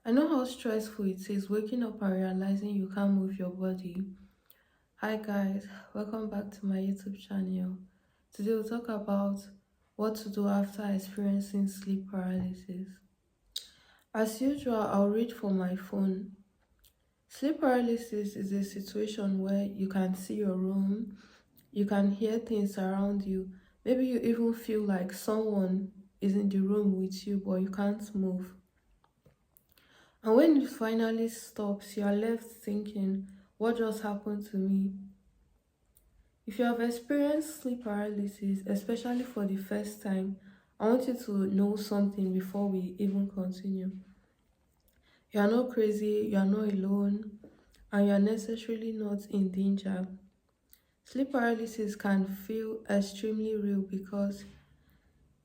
I know how stressful it is waking up and realizing you can't move your body. Hi guys, welcome back to my YouTube channel. Today we'll talk about what to do after experiencing sleep paralysis. As usual, I'll read from my phone. Sleep paralysis is a situation where you can see your room, you can hear things around you. Maybe you even feel like someone is in the room with you, but you can't move. And when it finally stops, you are left thinking, what just happened to me? If you have experienced sleep paralysis, especially for the first time, I want you to know something before we even continue. You are not crazy, you are not alone, and you are necessarily not in danger. Sleep paralysis can feel extremely real because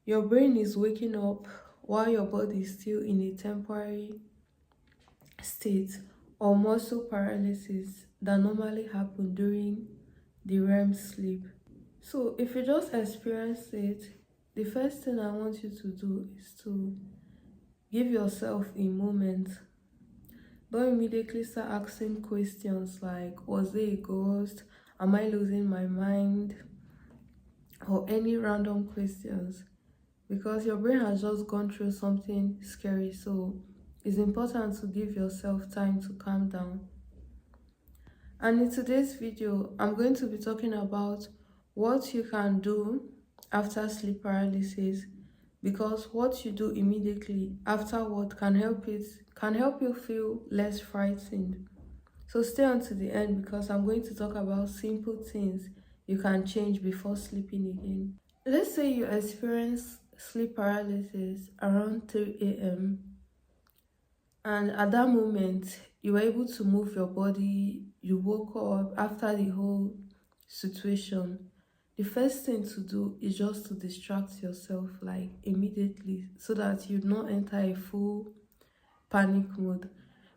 your brain is waking up while your body is still in a temporary state or muscle paralysis that normally happen during the REM sleep. So if you just experience it, the first thing I want you to do is to give yourself a moment. Don't immediately start asking questions like, was there a ghost? Am I losing my mind? Or any random questions. Because your brain has just gone through something scary. So it's important to give yourself time to calm down. And in today's video, I'm going to be talking about what you can do after sleep paralysis, because what you do immediately afterward can help you feel less frightened. So stay on to the end because I'm going to talk about simple things you can change before sleeping again. Let's say you experience sleep paralysis around 3 a.m. and at that moment you were able to move your body, you woke up after the whole situation. The first thing to do is just to distract yourself like immediately so that you not enter a full panic mode,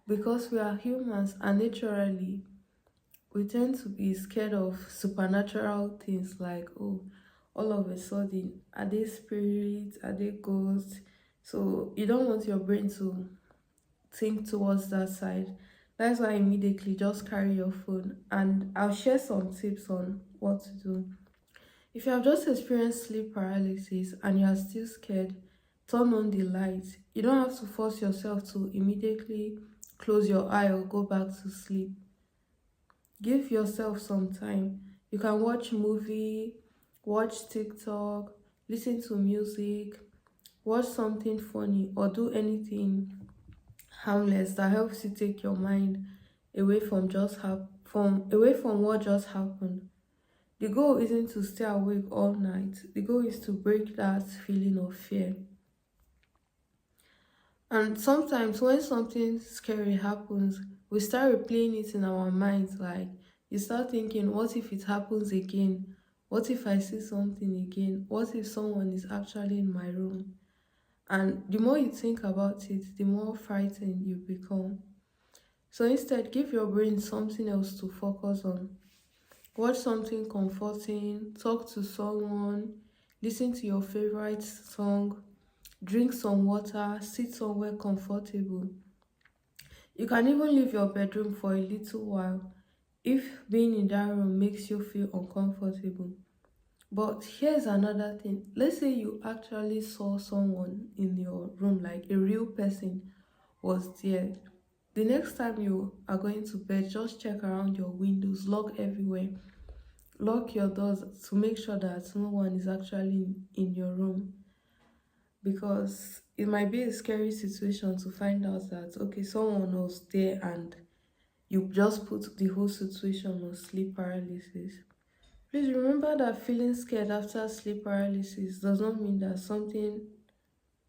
because we are humans and naturally we tend to be scared of supernatural things like, oh, all of a sudden are they spirits, are they ghosts? So you don't want your brain to think towards that side. That's why immediately just carry your phone, and I'll share some tips on what to do. If you have just experienced sleep paralysis and you are still scared, turn on the light. You don't have to force yourself to immediately close your eye or go back to sleep. Give yourself some time. You can watch movie, watch TikTok, listen to music, watch something funny, or do anything harmless that helps you take your mind away from from what just happened. The goal isn't to stay awake all night. The goal is to break that feeling of fear. And sometimes when something scary happens, we start replaying it in our minds. Like you start thinking, what if it happens again? What if I see something again? What if someone is actually in my room? And the more you think about it, the more frightened you become. So instead, give your brain something else to focus on. Watch something comforting, talk to someone, listen to your favorite song, drink some water, sit somewhere comfortable. You can even leave your bedroom for a little while if being in that room makes you feel uncomfortable. But here's another thing. Let's say you actually saw someone in your room, like a real person was there. The next time you are going to bed, just check around your windows, lock everywhere, lock your doors to make sure that no one is actually in your room, because it might be a scary situation to find out that okay, someone was there and you just put the whole situation on sleep paralysis. Please remember that feeling scared after sleep paralysis does not mean that something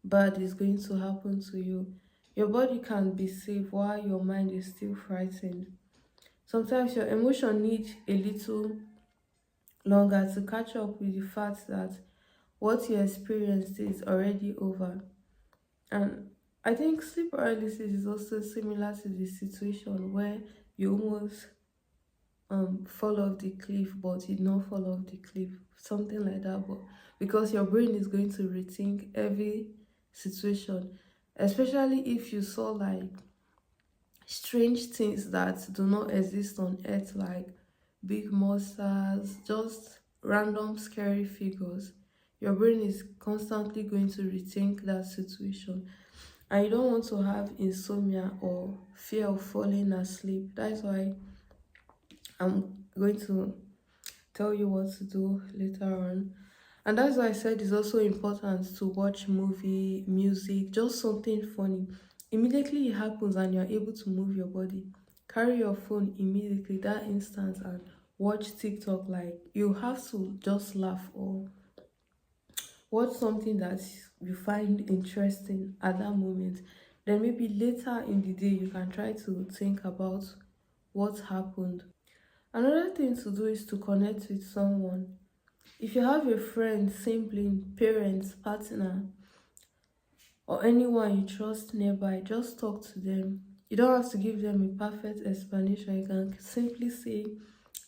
bad is going to happen to you. Your body can be safe while your mind is still frightened. Sometimes your emotion need a little longer to catch up with the fact that what you experienced is already over. And I think sleep paralysis is also similar to the situation where you almost fall off the cliff but did not fall off the cliff, something like that. But because your brain is going to rethink every situation, especially if you saw like strange things that do not exist on earth, like big monsters, just random scary figures. Your brain is constantly going to rethink that situation, and you don't want to have insomnia or fear of falling asleep. That's why I'm going to tell you what to do later on. And that's why I said it's also important to watch movie, music, just something funny. Immediately it happens and you're able to move your body. Carry your phone immediately, that instant, and watch TikTok. Like you have to just laugh or watch something that you find interesting at that moment. Then maybe later in the day you can try to think about what happened. Another thing to do is to connect with someone. If you have a friend, sibling, parents, partner, or anyone you trust nearby, just talk to them. You don't have to give them a perfect explanation. You can simply say,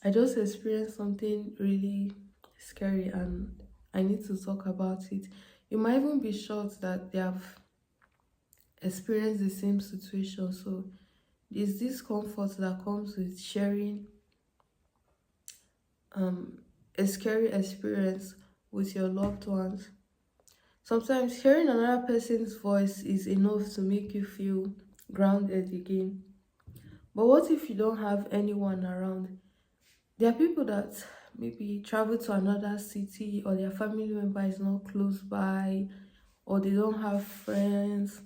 I just experienced something really scary and I need to talk about it. You might even be shocked that they have experienced the same situation. So there's this comfort that comes with sharing um, a scary experience with your loved ones. Sometimes hearing another person's voice is enough to make you feel grounded again. But what if you don't have anyone around? There are people that maybe travel to another city, or their family member is not close by, or they don't have friends,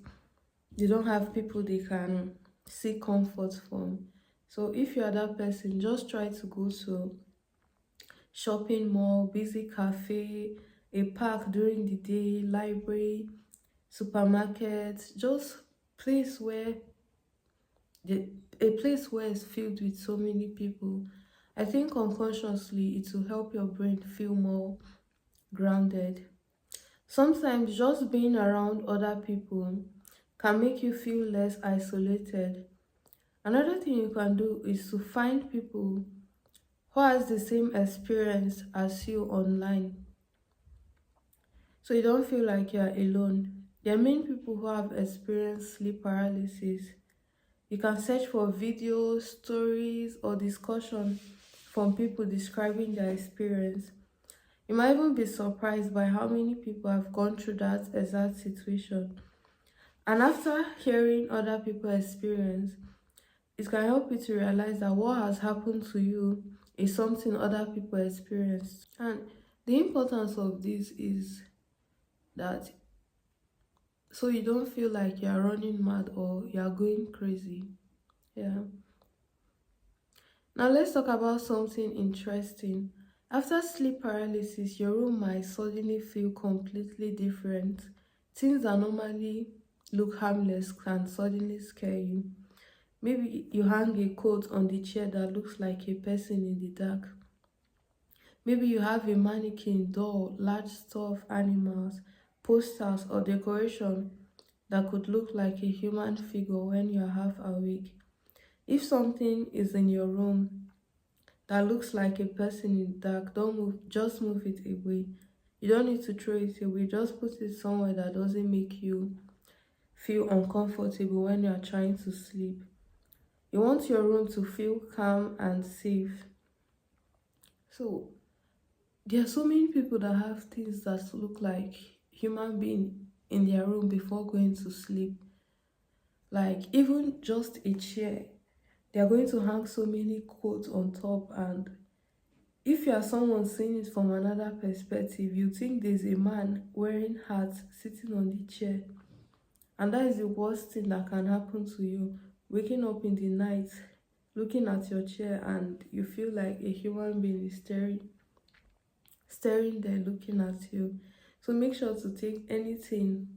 they don't have people they can seek comfort from. So if you are that person, just try to go to shopping mall, busy cafe, a park during the day, library, supermarket, just place where the a place where it's filled with so many people. I think unconsciously it will help your brain feel more grounded. Sometimes just being around other people can make you feel less isolated. Another thing you can do is to find people who has the same experience as you online, so you don't feel like you're alone. There are many people who have experienced sleep paralysis. You can search for videos, stories, or discussion from people describing their experience. You might even be surprised by how many people have gone through that exact situation. And after hearing other people's experience, it can help you to realize that what has happened to you is something other people experienced. And the importance of this is that so you don't feel like you're running mad or you're going crazy. Yeah. Now let's talk about something interesting. After sleep paralysis, your room might suddenly feel completely different. Things that normally look harmless can suddenly scare you. Maybe you hang a coat on the chair that looks like a person in the dark. Maybe you have a mannequin, doll, large stuffed animals, posters, or decoration that could look like a human figure when you're half awake. If something is in your room that looks like a person in the dark, don't move, just move it away. You don't need to throw it away, just put it somewhere that doesn't make you feel uncomfortable when you're trying to sleep. You want your room to feel calm and safe. So there are so many people that have things that look like human being in their room before going to sleep. Like even just a chair, they are going to hang so many quotes on top, and if you are someone seeing it from another perspective, you think there's a man wearing hat sitting on the chair. And that is the worst thing that can happen to you. Waking up in the night, looking at your chair, and you feel like a human being is staring there looking at you. So make sure to take anything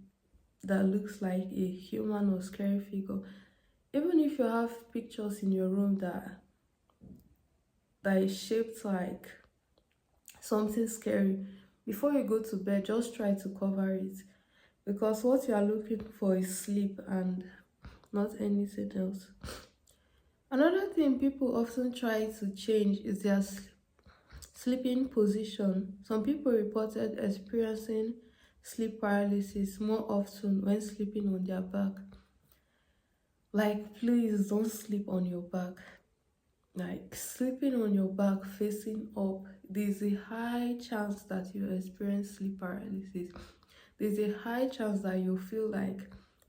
that looks like a human or scary figure. Even if you have pictures in your room that is shaped like something scary, before you go to bed, just try to cover it, because what you are looking for is sleep and not anything else. Another thing people often try to change is their sleeping position. Some people reported experiencing sleep paralysis more often when sleeping on their back. Like, please don't sleep on your back. Like, sleeping on your back facing up, there's a high chance that you experience sleep paralysis. There's a high chance that you feel like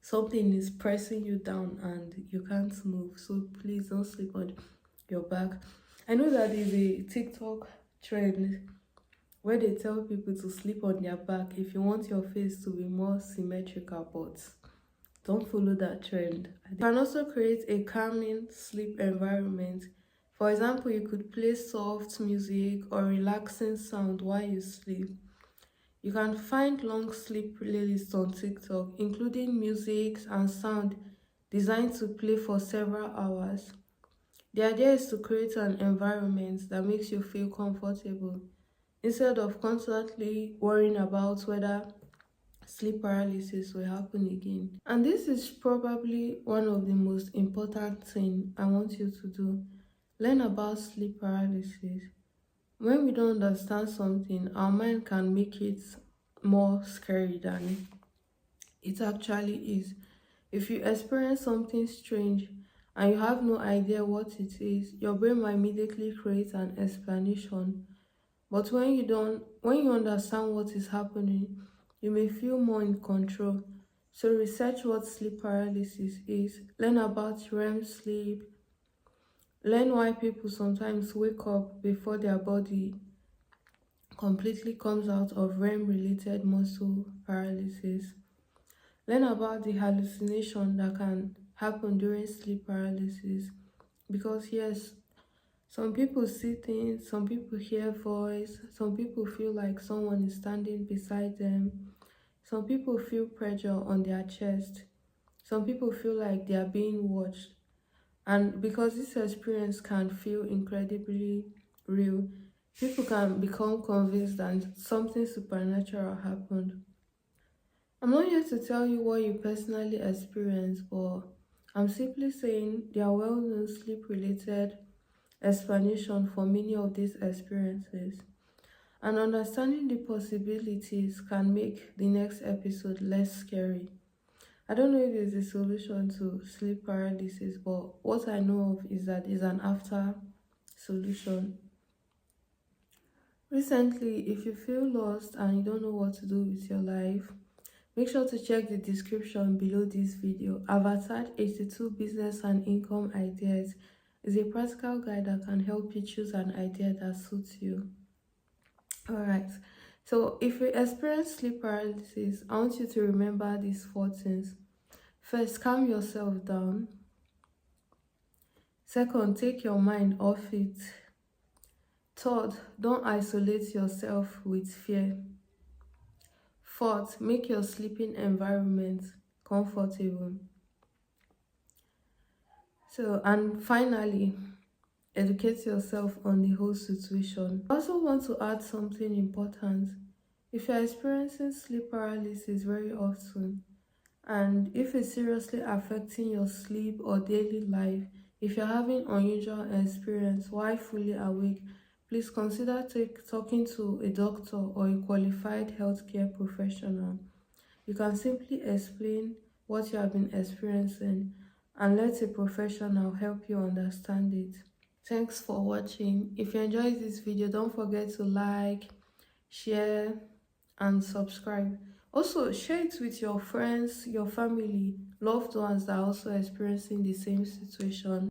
something is pressing you down and you can't move. So please don't sleep on your back. I know that there's a TikTok trend where they tell people to sleep on their back if you want your face to be more symmetrical, but don't follow that trend. You can also create a calming sleep environment. For example, you could play soft music or relaxing sound while you sleep. You can find long sleep playlists on TikTok, including music and sound designed to play for several hours. The idea is to create an environment that makes you feel comfortable instead of constantly worrying about whether sleep paralysis will happen again. And this is probably one of the most important things I want you to do. Learn about sleep paralysis. When we don't understand something, our mind can make it more scary than it actually is. If you experience something strange and you have no idea what it is, your brain might immediately create an explanation. But when you understand what is happening, you may feel more in control. So research what sleep paralysis is, learn about REM sleep, learn why people sometimes wake up before their body completely comes out of REM related muscle paralysis. Learn about the hallucination that can happen during sleep paralysis, because yes, some people see things, some people hear voice, some people feel like someone is standing beside them, some people feel pressure on their chest, some people feel like they are being watched. And because this experience can feel incredibly real, people can become convinced that something supernatural happened. I'm not here to tell you what you personally experienced, but I'm simply saying there are well-known sleep-related explanation for many of these experiences. And understanding the possibilities can make the next episode less scary. I don't know if there's a solution to sleep paralysis, but what I know of is that there's an after solution. Recently, if you feel lost and you don't know what to do with your life, make sure to check the description below this video. I've attached 82 business and income ideas. It's a practical guide that can help you choose an idea that suits you. Alright, so if you experience sleep paralysis, I want you to remember these four things. First, calm yourself down. Second, take your mind off it. Third, don't isolate yourself with fear. Fourth, make your sleeping environment comfortable. So, and finally, educate yourself on the whole situation. I also want to add something important. If you're experiencing sleep paralysis very often, and if it's seriously affecting your sleep or daily life, if you're having unusual experience while fully awake, please consider talking to a doctor or a qualified healthcare professional. You can simply explain what you have been experiencing and let a professional help you understand it. Thanks for watching. If you enjoyed this video, don't forget to like, share, and subscribe. Also, share it with your friends, your family, loved ones that are also experiencing the same situation.